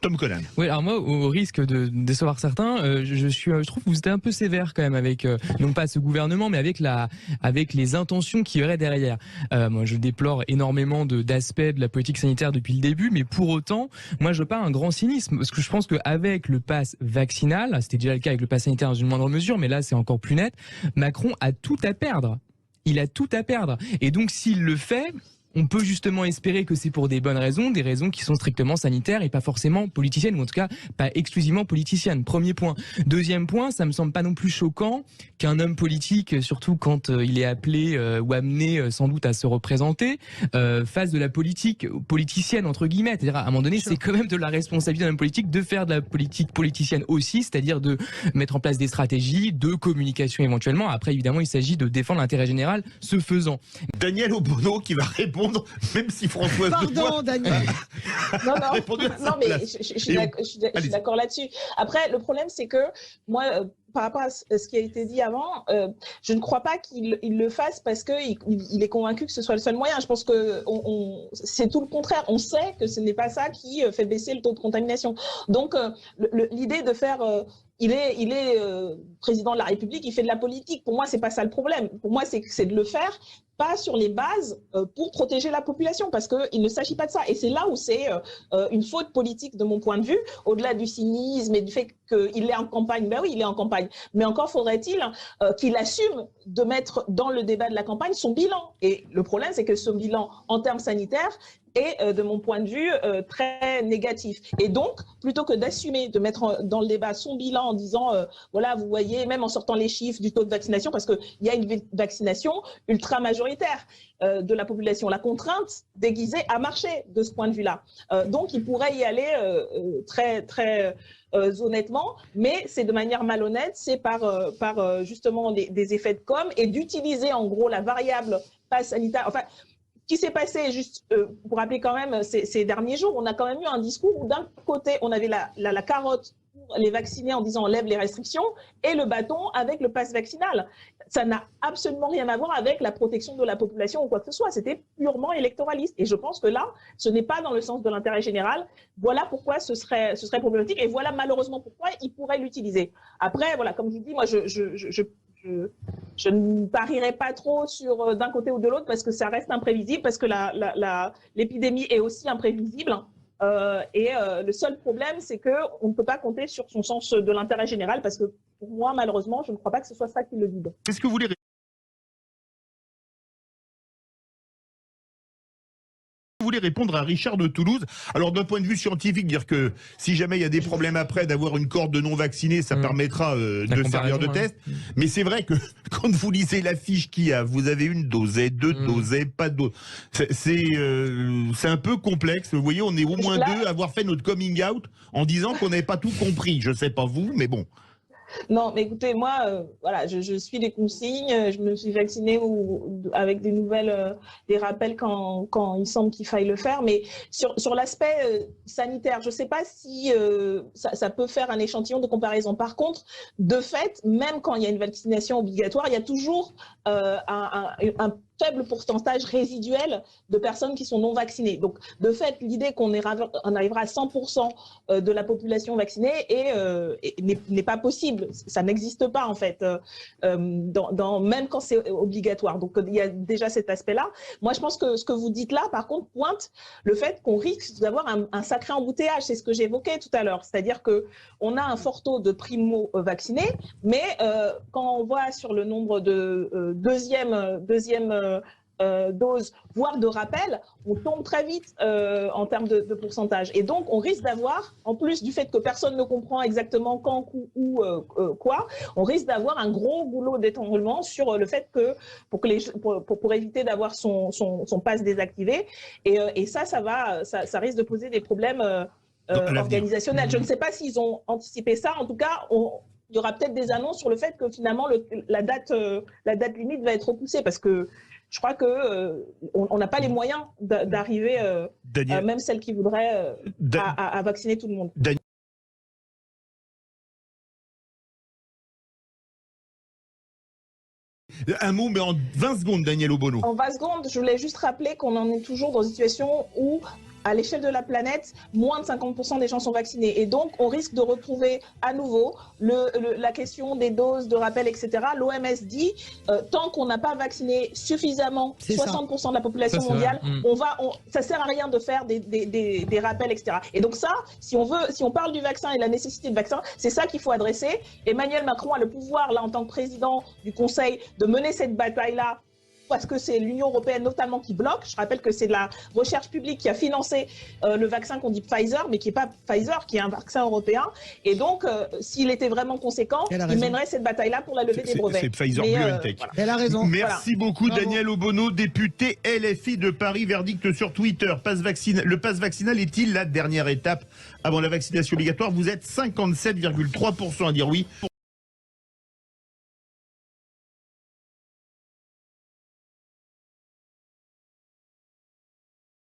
Tom Conan. Oui, alors moi, au risque de décevoir certains, je trouve que vous êtes un peu sévère quand même avec, non pas ce gouvernement, mais avec les intentions qui y auraient derrière. Moi, je déplore énormément d'aspects de la politique sanitaire depuis le début, mais pour autant, moi, je veux pas un grand cynisme, parce que je pense qu'avec le pass vaccinal, c'était déjà le cas avec le pass sanitaire dans une moindre mesure, mais là, c'est encore plus net, Macron a tout à perdre. Il a tout à perdre. Et donc, s'il le fait, on peut justement espérer que c'est pour des bonnes raisons, des raisons qui sont strictement sanitaires et pas forcément politiciennes, ou en tout cas pas exclusivement politiciennes. Premier point. Deuxième point, ça me semble pas non plus choquant qu'un homme politique, surtout quand il est appelé ou amené sans doute à se représenter, fasse de la politique politicienne entre guillemets. C'est-à-dire à un moment donné, c'est quand même de la responsabilité d'un homme politique de faire de la politique politicienne aussi, c'est-à-dire de mettre en place des stratégies de communication éventuellement. Après, évidemment, il s'agit de défendre l'intérêt général, ce faisant. Daniel Obono qui va répondre, même si Françoise Pardon, Daniel. Non, mais je suis d'accord là-dessus. Après, le problème, c'est que moi, par rapport à ce qui a été dit avant, je ne crois pas qu'il le fasse parce qu'il est convaincu que ce soit le seul moyen. Je pense que c'est tout le contraire. On sait que ce n'est pas ça qui fait baisser le taux de contamination. Donc, l'idée de faire... il est président de la République, il fait de la politique. Pour moi, c'est pas ça le problème. Pour moi, c'est de le faire pas sur les bases pour protéger la population, parce qu'il ne s'agit pas de ça. Et c'est là où c'est une faute politique de mon point de vue, au-delà du cynisme et du fait qu'il est en campagne. Ben oui, il est en campagne. Mais encore faudrait-il qu'il assume de mettre dans le débat de la campagne son bilan. Et le problème, c'est que ce bilan, en termes sanitaires, est, de mon point de vue, très négatif. Et donc, plutôt que d'assumer, de mettre dans le débat son bilan en disant, voilà, vous voyez, même en sortant les chiffres du taux de vaccination, parce qu'il y a une vaccination ultra majoritaire de la population. La contrainte déguisée a marché de ce point de vue-là. Donc, il pourrait y aller très, très honnêtement, mais c'est de manière malhonnête, c'est par justement des effets de com et d'utiliser en gros la variable passe sanitaire. Enfin, ce qui s'est passé, juste pour rappeler quand même, ces derniers jours, on a quand même eu un discours où d'un côté, on avait la carotte pour les vacciner en disant on lève les restrictions et le bâton avec le pass vaccinal. Ça n'a absolument rien à voir avec la protection de la population ou quoi que ce soit. C'était purement électoraliste. Et je pense que là, ce n'est pas dans le sens de l'intérêt général. Voilà pourquoi ce serait problématique et voilà malheureusement pourquoi il pourrait l'utiliser. Après, voilà, comme je vous dis, moi, je ne parierai pas trop sur d'un côté ou de l'autre parce que ça reste imprévisible, parce que l'épidémie est aussi imprévisible. Le seul problème, c'est qu'on ne peut pas compter sur son sens de l'intérêt général parce que pour moi, malheureusement, je ne crois pas que ce soit ça qui le guide. Qu'est-ce que vous voulez répondre à Richard de Toulouse? Alors d'un point de vue scientifique, dire que si jamais il y a des problèmes après d'avoir une cohorte de non-vaccinés, ça permettra de servir de test. Mais c'est vrai que quand vous lisez la fiche qu'il y a, vous avez une dosée, deux dosées, pas de dose. C'est un peu complexe. Vous voyez, on est au moins deux à avoir fait notre coming out en disant qu'on n'avait pas tout compris. Je sais pas vous, mais bon. Non, mais écoutez, moi, voilà, je suis les consignes, je me suis vaccinée avec des nouvelles, des rappels quand il semble qu'il faille le faire. Mais sur l'aspect sanitaire, je ne sais pas si ça peut faire un échantillon de comparaison. Par contre, de fait, même quand il y a une vaccination obligatoire, il y a toujours un faible pourcentage résiduel de personnes qui sont non vaccinées. Donc, de fait, l'idée qu'on arrivera à 100% de la population vaccinée n'est pas possible. Ça n'existe pas, en fait, même quand c'est obligatoire. Donc, il y a déjà cet aspect-là. Moi, je pense que ce que vous dites là, par contre, pointe le fait qu'on risque d'avoir un sacré embouteillage. C'est ce que j'évoquais tout à l'heure. C'est-à-dire qu'on a un fort taux de primo-vaccinés, mais quand on voit sur le nombre de deuxième dose, voire de rappel, on tombe très vite en termes de pourcentage. Et donc, on risque d'avoir, en plus du fait que personne ne comprend exactement quand, où, quoi, on risque d'avoir un gros goulot d'étranglement sur le fait que, pour éviter d'avoir son pass désactivé. Et ça risque de poser des problèmes organisationnels. Je ne sais pas s'ils ont anticipé ça. En tout cas, il y aura peut-être des annonces sur le fait que finalement la date limite va être repoussée parce que je crois que on n'a pas les moyens d'arriver, même celles qui voudraient, à vacciner tout le monde. Un mot, mais en 20 secondes, Daniel Obono. En 20 secondes, je voulais juste rappeler qu'on en est toujours dans une situation où à l'échelle de la planète, moins de 50% des gens sont vaccinés. Et donc, on risque de retrouver à nouveau la question des doses de rappel, etc. L'OMS dit, tant qu'on n'a pas vacciné suffisamment 60% de la population mondiale, ça sert à rien de faire des rappels, etc. Et donc ça, si on parle du vaccin et de la nécessité de vaccin, c'est ça qu'il faut adresser. Emmanuel Macron a le pouvoir, là, en tant que président du Conseil, de mener cette bataille-là, parce que c'est l'Union européenne notamment qui bloque. Je rappelle que c'est de la recherche publique qui a financé le vaccin qu'on dit Pfizer, mais qui n'est pas Pfizer, qui est un vaccin européen. Et donc, s'il était vraiment conséquent, il mènerait cette bataille-là pour la levée des brevets. C'est Pfizer-BioNTech. Voilà. Elle a raison. Merci beaucoup, Daniel Obono, député LFI de Paris. Verdict sur Twitter. Le pass vaccinal est-il la dernière étape avant la vaccination obligatoire? Vous êtes 57,3% à dire oui.